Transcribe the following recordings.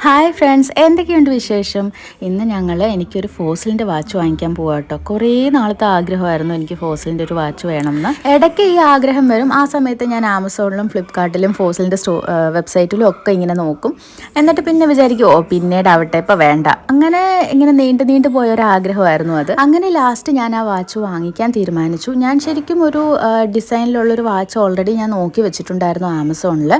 Hi friends, എന്തൊക്കെയുണ്ട് വിശേഷം? ഇന്ന് എനിക്കൊരു ഫോസിലിൻ്റെ വാച്ച് വാങ്ങിക്കാൻ പോവാം കേട്ടോ. കുറേ നാളത്തെ ആഗ്രഹമായിരുന്നു എനിക്ക് ഫോസിലിൻ്റെ ഒരു വാച്ച് വേണമെന്ന്. ഇടയ്ക്ക് ഈ ആഗ്രഹം വരും. ആ സമയത്ത് ഞാൻ ആമസോണിലും ഫ്ലിപ്കാർട്ടിലും ഫോസിലിൻ്റെ വെബ്സൈറ്റിലും ഒക്കെ ഇങ്ങനെ നോക്കും. എന്നിട്ട് പിന്നെ വിചാരിക്കും, പിന്നീട് ആവട്ടെ, ഇപ്പോൾ വേണ്ട. അങ്ങനെ ഇങ്ങനെ നീണ്ടു പോയ ഒരു ആഗ്രഹമായിരുന്നു അത്. അങ്ങനെ ലാസ്റ്റ് ഞാൻ ആ വാച്ച് വാങ്ങിക്കാൻ തീരുമാനിച്ചു. ഞാൻ ശരിക്കും ഒരു ഡിസൈനിലുള്ളൊരു വാച്ച് ഓൾറെഡി ഞാൻ നോക്കി വെച്ചിട്ടുണ്ടായിരുന്നു ആമസോണിൽ.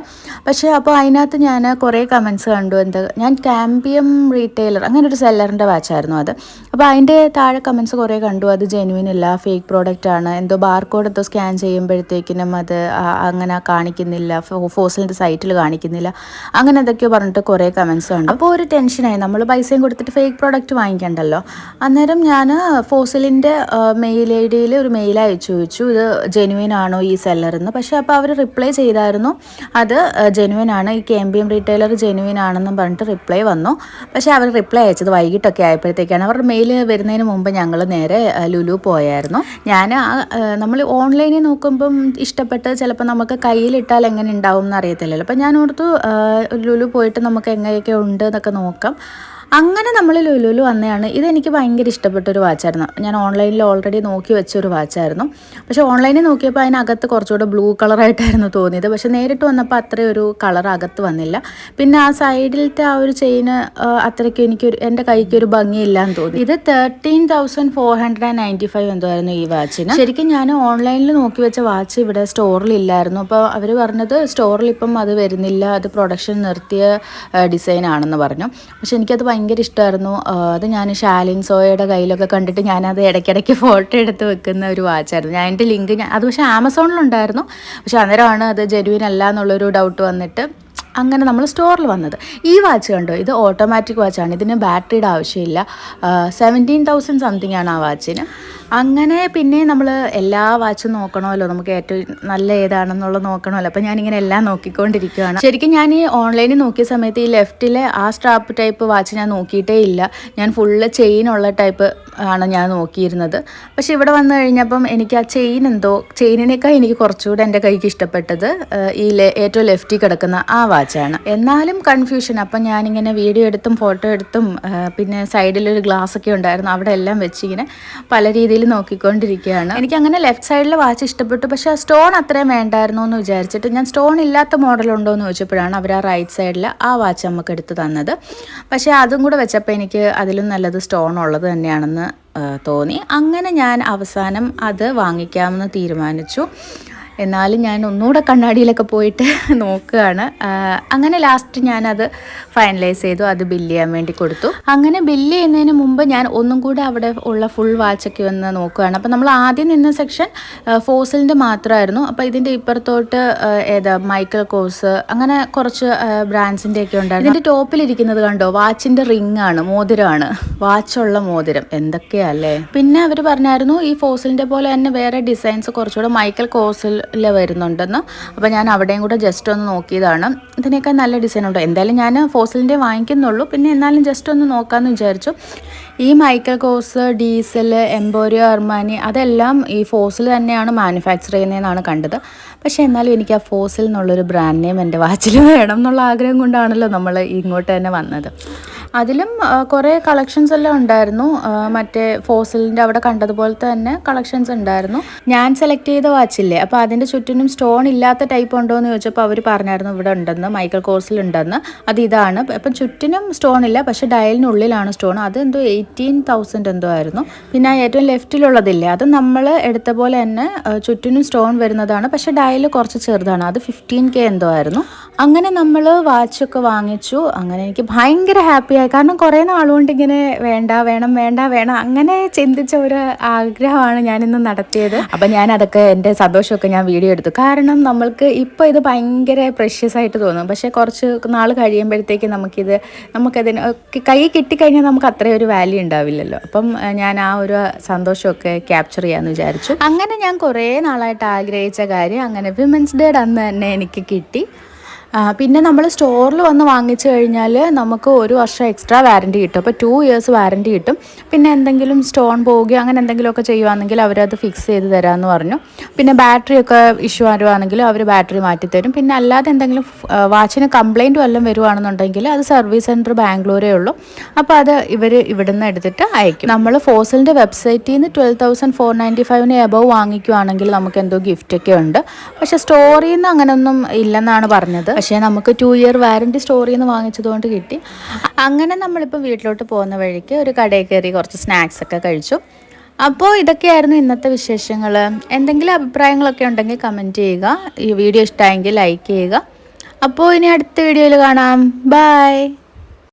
പക്ഷേ അപ്പോൾ അതിനകത്ത് ഞാൻ കുറേ കമൻസ് കണ്ടു. ഞാൻ കാമ്പിയം റീറ്റെയിലർ അങ്ങനെ ഒരു സെല്ലറിൻ്റെ വാച്ചായിരുന്നു അത്. അപ്പോൾ അതിൻ്റെ താഴെ കമൻസ് കുറേ കണ്ടു. അത് ജെന്യുവിൻ അല്ല, ഫേക്ക് പ്രോഡക്റ്റ് ആണ്, എന്തോ ബാർകോഡ് എന്തോ സ്കാൻ ചെയ്യുമ്പോഴത്തേക്കിനും അത് അങ്ങനെ കാണിക്കുന്നില്ല, ഫോസിലിൻ്റെ സൈറ്റിൽ കാണിക്കുന്നില്ല, അങ്ങനെ എന്തൊക്കെയോ പറഞ്ഞിട്ട് കുറേ കമൻസ് കണ്ടു. അപ്പോൾ ഒരു ടെൻഷനായി, നമ്മൾ പൈസയും കൊടുത്തിട്ട് ഫേക്ക് പ്രോഡക്റ്റ് വാങ്ങിക്കണ്ടല്ലോ. അന്നേരം ഞാൻ ഫോസിലിൻ്റെ മെയിൽ ഐ ഡിയിൽ ഒരു മെയിൽ അയച്ചു ചോദിച്ചു, ഇത് ജെന്യുവിൻ ആണോ ഈ സെല്ലറെന്ന്. പക്ഷേ അപ്പോൾ അവർ റിപ്ലൈ ചെയ്തായിരുന്നു, അത് ജെന്യുവിൻ ആണ്, ഈ കാമ്പിയം റീറ്റെയിലർ ജെന്യുവിൻ ആണെന്നും പറഞ്ഞിട്ട് റിപ്ലൈ വന്നു. പക്ഷേ അവർ റിപ്ലൈ അയച്ചത് വൈകിട്ടൊക്കെ ആയപ്പോഴത്തേക്കാണ്. അവരുടെ മെയിൽ വരുന്നതിന് മുമ്പ് ഞങ്ങൾ നേരെ ലുലു പോയായിരുന്നു. നമ്മൾ ഓൺലൈനിൽ നോക്കുമ്പം ഇഷ്ടപ്പെട്ട് ചിലപ്പോൾ നമുക്ക് കയ്യിലിട്ടാൽ എങ്ങനെ ഉണ്ടാവും എന്ന് അറിയത്തില്ലല്ലോ. അപ്പം ഞാൻ ഓർത്തു ലുലു പോയിട്ട് നമുക്ക് എങ്ങനെയൊക്കെ ഉണ്ട് എന്നൊക്കെ നോക്കാം. അങ്ങനെ നമ്മൾ ലുലുവിൽ വന്നതാണ്. ഇതെനിക്ക് ഭയങ്കര ഇഷ്ടപ്പെട്ടൊരു വാച്ചായിരുന്നു. ഞാൻ ഓൺലൈനിൽ ഓൾറെഡി നോക്കി വെച്ചൊരു വാച്ചായിരുന്നു. പക്ഷേ ഓൺലൈനിൽ നോക്കിയപ്പോൾ അതിനകത്ത് കുറച്ചുകൂടെ ബ്ലൂ കളറായിട്ടായിരുന്നു തോന്നിയത്. പക്ഷേ നേരിട്ട് വന്നപ്പോൾ അത്രയും ഒരു കളർ അകത്ത് വന്നില്ല. പിന്നെ ആ സൈഡിലത്തെ ആ ഒരു ചെയിന് അത്രയ്ക്ക് എൻ്റെ കൈക്കൊരു ഭംഗിയില്ലാന്ന് തോന്നി. ഇത് 13,495 എന്തോ ആയിരുന്നു ഈ വാച്ചിന്. ശരിക്കും ഞാൻ ഓൺലൈനിൽ നോക്കി വെച്ച വാച്ച് ഇവിടെ സ്റ്റോറിലില്ലായിരുന്നു. അപ്പോൾ അവർ പറഞ്ഞത് സ്റ്റോറിൽ ഇപ്പം അത് വരുന്നില്ല, അത് പ്രൊഡക്ഷൻ നിർത്തിയ ഡിസൈൻ ആണെന്ന് പറഞ്ഞു. പക്ഷെ എനിക്കത് ഭയങ്കര ഇഷ്ടമായിരുന്നു. അത് ഞാൻ ഷാലിൻ സോയയുടെ കയ്യിലൊക്കെ കണ്ടിട്ട് ഞാനത് ഇടയ്ക്കിടയ്ക്ക് ഫോട്ടോ എടുത്ത് വെക്കുന്ന ഒരു വാച്ചായിരുന്നു. ഞാൻ എൻ്റെ ലിങ്ക് അത് പക്ഷേ ആമസോണിലുണ്ടായിരുന്നു. പക്ഷെ അന്നേരമാണ് അത് ജെന്യുവിൻ അല്ല എന്നുള്ളൊരു ഡൗട്ട് വന്നിട്ട് അങ്ങനെ നമ്മൾ സ്റ്റോറിൽ വന്നത്. ഈ വാച്ച് കണ്ടോ, ഇത് ഓട്ടോമാറ്റിക് വാച്ചാണ്. ഇതിന് ബാറ്ററിയുടെ ആവശ്യമില്ല. 17,000 സംതിങ് ആണ് ആ വാച്ചിന്. അങ്ങനെ പിന്നെ നമ്മൾ എല്ലാ വാച്ചും നോക്കണമല്ലോ, നമുക്ക് ഏറ്റവും നല്ല ഏതാണെന്നുള്ളത് നോക്കണമല്ലോ. അപ്പോൾ ഞാനിങ്ങനെ എല്ലാം നോക്കിക്കൊണ്ടിരിക്കുകയാണ്. ശരിക്കും ഞാൻ ഈ ഓൺലൈനിൽ നോക്കിയ സമയത്ത് ഈ ലെഫ്റ്റിലെ ആ സ്ട്രാപ്പ് ടൈപ്പ് വാച്ച് ഞാൻ നോക്കിയിട്ടേ ഇല്ല. ഞാൻ ഫുള്ള് ചെയിനുള്ള ടൈപ്പ് ആണ് ഞാൻ നോക്കിയിരുന്നത്. പക്ഷെ ഇവിടെ വന്നു കഴിഞ്ഞപ്പം എനിക്ക് ആ ചെയിനിനേക്കാൾ എനിക്ക് കുറച്ചുകൂടെ എൻ്റെ കൈക്ക് ഇഷ്ടപ്പെട്ടത് ഈ ഏറ്റവും ലെഫ്റ്റിൽ കിടക്കുന്ന ആ വാച്ചാണ്. എന്നാലും കൺഫ്യൂഷൻ. അപ്പം ഞാനിങ്ങനെ വീഡിയോ എടുത്തും ഫോട്ടോ എടുത്തും പിന്നെ സൈഡിലൊരു ഗ്ലാസ് ഒക്കെ ഉണ്ടായിരുന്നു, അവിടെ എല്ലാം വെച്ചിങ്ങനെ പല രീതിയിൽ നോക്കിക്കൊണ്ടിരിക്കുകയാണ്. എനിക്ക് അങ്ങനെ ലെഫ്റ്റ് സൈഡിലെ വാച്ച് ഇഷ്ടപ്പെട്ടു. പക്ഷെ ആ സ്റ്റോൺ അത്രയും വേണ്ടായിരുന്നു എന്ന് വിചാരിച്ചിട്ട് ഞാൻ സ്റ്റോൺ ഇല്ലാത്ത മോഡലുണ്ടോ എന്ന് ചോദിച്ചപ്പോഴാണ് അവർ ആ റൈറ്റ് സൈഡിൽ ആ വാച്ച് നമുക്ക് എടുത്ത് തന്നത്. പക്ഷേ അതും കൂടെ വെച്ചപ്പോൾ എനിക്ക് അതിലും നല്ലത് സ്റ്റോൺ ഉള്ളത് തന്നെയാണെന്ന് തോന്നി. അങ്ങനെ ഞാൻ അവസാനം അത് വാങ്ങിക്കാമെന്ന് തീരുമാനിച്ചു. എന്നാലും ഞാൻ ഒന്നുകൂടെ കണ്ണാടിയിലൊക്കെ പോയിട്ട് നോക്കുകയാണ്. അങ്ങനെ ലാസ്റ്റ് ഞാനത് ഫൈനലൈസ് ചെയ്തു. അത് ബില്ല് ചെയ്യാൻ വേണ്ടി കൊടുത്തു. അങ്ങനെ ബില്ല് ചെയ്യുന്നതിന് മുമ്പ് ഞാൻ ഒന്നും കൂടെ അവിടെ ഉള്ള ഫുൾ വാച്ചൊക്കെ ഒന്ന് നോക്കുകയാണ്. അപ്പോൾ നമ്മൾ ആദ്യം നിന്ന സെക്ഷൻ ഫോസിലിൻ്റെ മാത്രമായിരുന്നു. അപ്പോൾ ഇതിൻ്റെ ഇപ്പുറത്തോട്ട് മൈക്കൽ കോഴ്സ് അങ്ങനെ കുറച്ച് ബ്രാൻഡ്സിൻ്റെ ഒക്കെ ഉണ്ടായിരുന്നു. ഇതിൻ്റെ ടോപ്പിലിരിക്കുന്നത് കണ്ടോ, വാച്ചിൻ്റെ റിംഗ് ആണ്, മോതിരമാണ്, വാച്ചുള്ള മോതിരം. എന്തൊക്കെയല്ലേ. പിന്നെ അവർ പറഞ്ഞായിരുന്നു ഈ ഫോസിലിൻ്റെ പോലെ തന്നെ വേറെ ഡിസൈൻസ് കുറച്ചുകൂടെ മൈക്കൽ കോഴ്സിൽ വരുന്നുണ്ടെന്ന്. അപ്പോൾ ഞാൻ അവിടെയും കൂടെ ജസ്റ്റ് ഒന്ന് നോക്കിയതാണ്. ഇതിനേക്കാൾ നല്ല ഡിസൈൻ ഉണ്ടോ. എന്തായാലും ഞാൻ ഫോസിലിൻ്റെ വാങ്ങിക്കുന്നുള്ളൂ, പിന്നെ എന്നാലും ജസ്റ്റ് ഒന്ന് നോക്കാമെന്ന് വിചാരിച്ചു. ഈ Michael course, diesel, Emporio, Armani അതെല്ലാം ഈ ഫോസിൽ തന്നെയാണ് മാനുഫാക്ചർ ചെയ്യുന്നതെന്നാണ് കണ്ടത്. പക്ഷേ എന്നാലും എനിക്ക് ആ ഫോസിൽ എന്നുള്ളൊരു ബ്രാൻഡ് നെയിം എൻ്റെ വാച്ചിൽ വേണം എന്നുള്ള ആഗ്രഹം കൊണ്ടാണല്ലോ നമ്മൾ ഇങ്ങോട്ട് തന്നെ വന്നത്. അതിലും കുറേ കളക്ഷൻസ് എല്ലാം ഉണ്ടായിരുന്നു. മറ്റേ ഫോസിലിൻ്റെ അവിടെ കണ്ടതുപോലത്തെ തന്നെ കളക്ഷൻസ് ഉണ്ടായിരുന്നു. ഞാൻ സെലക്ട് ചെയ്ത വാച്ചില്ലേ, അപ്പോൾ അതിൻ്റെ ചുറ്റിനും സ്റ്റോൺ ഇല്ലാത്ത ടൈപ്പ് ഉണ്ടോ എന്ന് ചോദിച്ചപ്പോൾ അവർ പറഞ്ഞായിരുന്നു ഇവിടെ ഉണ്ടെന്ന്, മൈക്കൽ കോഴ്സിലുണ്ടെന്ന്. അത് ഇതാണ്. അപ്പം ചുറ്റിനും സ്റ്റോൺ ഇല്ല, പക്ഷേ ഡയലിനുള്ളിലാണ് സ്റ്റോൺ. അത് എന്തോ 18,000 എന്തോ ആയിരുന്നു. പിന്നെ ഏറ്റവും ലെഫ്റ്റിലുള്ളതില്ലേ, അത് നമ്മൾ എടുത്ത പോലെ തന്നെ ചുറ്റിനും സ്റ്റോൺ വരുന്നതാണ്. പക്ഷേ ഡയൽ കുറച്ച് ചെറുതാണ്. അത് 15K എന്തോ ആയിരുന്നു. അങ്ങനെ നമ്മൾ വാച്ചൊക്കെ വാങ്ങിച്ചു. അങ്ങനെ എനിക്ക് ഭയങ്കര ഹാപ്പിയായി. കാരണം കുറേ നാളുകൊണ്ട് ഇങ്ങനെ വേണം അങ്ങനെ ചിന്തിച്ച ഒരു ആഗ്രഹമാണ് ഞാനിന്ന് നടത്തിയത്. അപ്പം ഞാനതൊക്കെ എൻ്റെ സന്തോഷമൊക്കെ ഞാൻ വീഡിയോ എടുത്തു. കാരണം നമ്മൾക്ക് ഇപ്പോൾ ഇത് ഭയങ്കര പ്രഷ്യസ് ആയിട്ട് തോന്നും. പക്ഷേ കുറച്ച് നാൾ കഴിയുമ്പോഴത്തേക്ക് നമുക്കതിന് കൈ കിട്ടിക്കഴിഞ്ഞാൽ നമുക്ക് അത്രയും ഒരു വാല്യൂ ഉണ്ടാവില്ലല്ലോ. അപ്പം ഞാൻ ആ ഒരു സന്തോഷമൊക്കെ ക്യാപ്ചർ ചെയ്യാമെന്ന് വിചാരിച്ചു. അങ്ങനെ ഞാൻ കുറേ നാളായിട്ട് ആഗ്രഹിച്ച കാര്യം അങ്ങനെ വിമൻസ് ഡേ അന്ന് തന്നെ എനിക്ക് കിട്ടി. പിന്നെ നമ്മൾ സ്റ്റോറിൽ വന്ന് വാങ്ങിച്ചു കഴിഞ്ഞാൽ നമുക്ക് 1 വർഷം എക്സ്ട്രാ വാറൻറ്റി കിട്ടും. അപ്പോൾ 2 ഇയേഴ്സ് വാറൻറ്റി കിട്ടും. പിന്നെ എന്തെങ്കിലും സ്റ്റോൺ പോവുകയോ അങ്ങനെ എന്തെങ്കിലുമൊക്കെ ചെയ്യുവാണെങ്കിൽ അവരത് ഫിക്സ് ചെയ്ത് തരാമെന്ന് പറഞ്ഞു. പിന്നെ ബാറ്ററിയൊക്കെ ഇഷ്യൂ വരുവാണെങ്കിൽ അവർ ബാറ്ററി മാറ്റിത്തരും. പിന്നെ അല്ലാതെ എന്തെങ്കിലും വാച്ചിന് കംപ്ലയിൻറ്റ് വല്ലതും വരുവാണെന്നുണ്ടെങ്കിൽ അത് സർവീസ് സെൻറ്റർ ബാംഗ്ലൂരേ ഉള്ളൂ. അപ്പോൾ അത് ഇവർ ഇവിടുന്ന് എടുത്തിട്ട് അയക്കും. നമ്മൾ ഫോസിലിൻ്റെ വെബ്സൈറ്റിൽ നിന്ന് 12,495 എബവ് വാങ്ങിക്കുവാണെങ്കിൽ നമുക്ക് എന്തോ ഗിഫ്റ്റൊക്കെ ഉണ്ട്. പക്ഷേ സ്റ്റോറിൽ നിന്ന് അങ്ങനെയൊന്നും ഇല്ലെന്നാണ് പറഞ്ഞത്. പക്ഷേ നമുക്ക് 2 ഇയർ വാറൻറ്റി സ്റ്റോറിൽ നിന്ന് വാങ്ങിച്ചതുകൊണ്ട് കിട്ടി. അങ്ങനെ നമ്മളിപ്പോൾ വീട്ടിലോട്ട് പോകുന്ന വഴിക്ക് ഒരു കടയിൽ കയറി കുറച്ച് സ്നാക്സൊക്കെ കഴിച്ചു. അപ്പോൾ ഇതൊക്കെയായിരുന്നു ഇന്നത്തെ വിശേഷങ്ങൾ. എന്തെങ്കിലും അഭിപ്രായങ്ങളൊക്കെ ഉണ്ടെങ്കിൽ കമൻറ്റ് ചെയ്യുക. ഈ വീഡിയോ ഇഷ്ടമായെങ്കിൽ ലൈക്ക് ചെയ്യുക. അപ്പോൾ ഇനി അടുത്ത വീഡിയോയിൽ കാണാം. ബൈ.